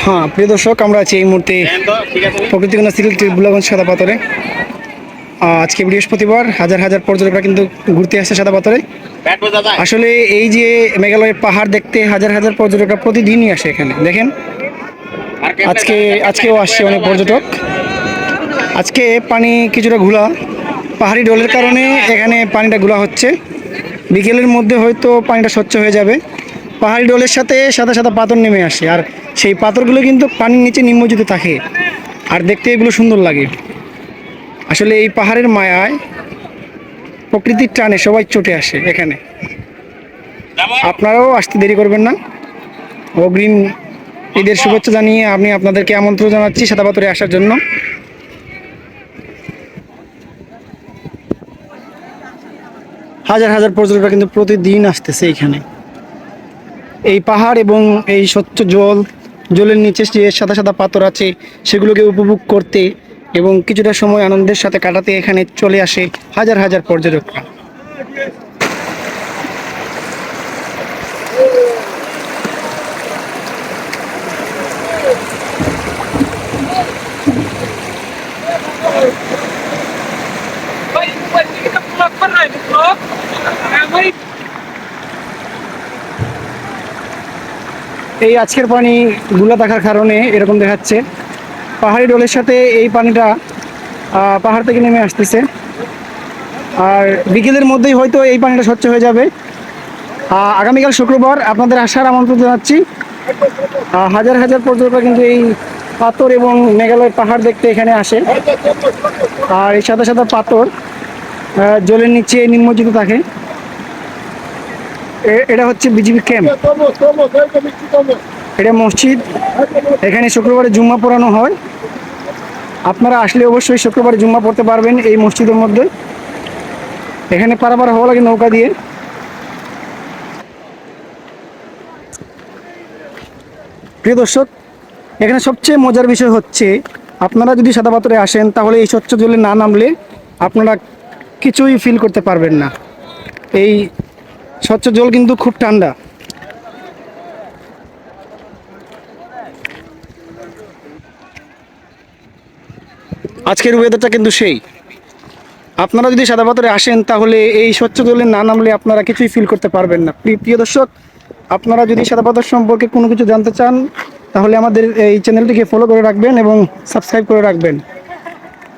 হ্যাঁ প্রিয় দর্শক, আমরা আছি এই মুহূর্তে প্রকৃতিকন্যা সিলেটের বুলাগঞ্জ সাদা পাথরে। আজকে বৃহস্পতিবার, হাজার হাজার পর্যটকরা কিন্তু ঘুরতে আসছে সাদা পাথরে। আসলে এই যে মেঘালয়ের পাহাড় দেখতে হাজার হাজার পর্যটকরা প্রতিদিনই আসে এখানে। দেখেন আজকেও আসছে অনেক পর্যটক। আজকে পানি কিছুটা ঘোলা, পাহাড়ি ঢলের কারণে এখানে পানিটা ঘোলা হচ্ছে। বিকেলের মধ্যে হয়তো পানিটা স্বচ্ছ হয়ে যাবে। পাহাড়ি ঢলের সাথে সাদা সাদা পাথর নেমে আসে, আর সেই পাথরগুলো কিন্তু পানির নিচে নিমজ্জিত থাকে, আর দেখতে এগুলো সুন্দর লাগে। আসলে এই পাহাড়ের মায়ায়, প্রকৃতির টানে সবাই চটে আসে এখানে। আপনারাও আসতে দেরি করবেন না। অগ্রিম ঈদের শুভেচ্ছা জানিয়ে আমি আপনাদেরকে আমন্ত্রণ জানাচ্ছি সাদা পাথরে আসার জন্য। হাজার হাজার পর্যটকরা কিন্তু প্রতিদিন আসতেছে এইখানে। এই পাহাড় এবং এই স্বচ্ছ জলের নিচে যে সাদা সাদা পাথর আছে সেগুলোকে উপভোগ করতে এবং কিছুটা সময় আনন্দের সাথে কাটাতে এখানে চলে আসে হাজার হাজার পর্যটকরা। এই আজকের পানি গুলা থাকার কারণে এরকম দেখাচ্ছে। পাহাড়ি ঢলের সাথে এই পানিটা পাহাড় থেকে নেমে আসতেছে, আর বিকেলের মধ্যেই হয়তো এই পানিটা স্বচ্ছ হয়ে যাবে। আগামীকাল শুক্রবার আপনাদের আসার আমন্ত্রণ জানাচ্ছি। হাজার হাজার পর্যটক কিন্তু এই পাথর এবং মেঘালয়ের পাহাড় দেখতে এখানে আসে। আর এই সাদা সাদা পাথর জলের নিচে নিমজ্জিত থাকে। এটা হচ্ছে বিজিবি ক্যাম্প, এটা মসজিদ। এখানে শুক্রবারে জুম্মা পড়ানো হয়। আপনারা আসলে অবশ্যই শুক্রবারে জুম্মা পড়তে পারবেন এই মসজিদের মধ্যে। এখানে পারাপার হওয়া লাগে নৌকা দিয়ে। প্রিয় দর্শক, এখানে সবচেয়ে মজার বিষয় হচ্ছে, আপনারা যদি সাদা পাথরে আসেন তাহলে এই স্বচ্ছ জলে না নামলে আপনারা কিছুই ফিল করতে পারবেন না। এই স্বচ্ছ জল কিন্তু খুব ঠান্ডা। আজকের ওয়েদারটা কিন্তু সেই। আপনারা যদি সাদা পাথরে আসেন তাহলে এই স্বচ্ছ জলে না নামলে আপনারা কিছুই ফিল করতে পারবেন না। প্রিয় দর্শক, আপনারা যদি সাদা পাথর সম্পর্কে কোনো কিছু জানতে চান তাহলে আমাদের এই চ্যানেলটিকে ফলো করে রাখবেন এবং সাবস্ক্রাইব করে রাখবেন।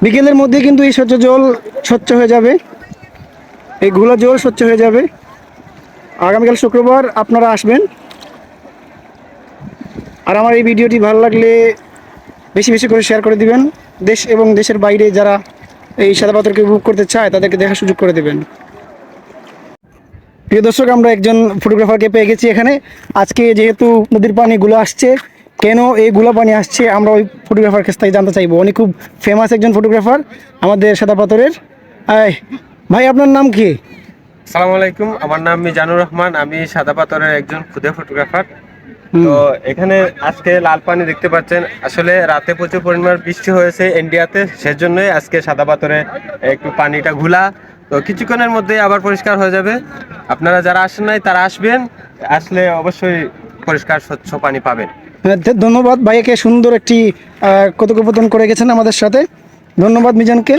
বিকেলের মধ্যে কিন্তু এই স্বচ্ছ জল স্বচ্ছ হয়ে যাবে, এই ঘোলা জল স্বচ্ছ হয়ে যাবে। আগামীকাল শুক্রবার আপনারা আসবেন। আর আমার এই ভিডিওটি ভালো লাগলে বেশি বেশি করে শেয়ার করে দিবেন। দেশ এবং দেশের বাইরে যারা এই সাদা পাথরকে উপভোগ করতে চায় তাদেরকে দেখার সুযোগ করে দেবেন। প্রিয় দর্শক, আমরা একজন ফটোগ্রাফারকে পেয়ে গেছি এখানে। আজকে যেহেতু নদীর পানিগুলো আসছে, কেন এই গুলা পানি আসছে আমরা ওই ফটোগ্রাফার কাছ থেকে জানতে চাইবো। উনি খুব ফেমাস একজন ফটোগ্রাফার আমাদের সাদা পাথরের। ভাই, আপনার নাম কি? আসসালামু আলাইকুম, আমার নাম মিজানুর রহমান। আমি সাদা পাথরের একজন খুদে ফটোগ্রাফার। তো এখানে আজকে লাল পানি দেখতে পাচ্ছেন। আসলে রাতে প্রচুর পরিমাণ বৃষ্টি হয়েছে ইন্ডিয়াতে, সেজন্যই আজকে সাদা পাথরে একটু পানিটা ঘোলা। তো কিছুক্ষণের মধ্যে আবার পরিষ্কার হয়ে যাবে। আপনারা যারা আসেন নাই তারা আসবেন, আসলে অবশ্যই পরিষ্কার স্বচ্ছ পানি পাবেন। ধন্যবাদ ভাইয়াকে, সুন্দর একটি কথোপকথন করে গেছেন আমাদের সাথে। ধন্যবাদ মিজানকে।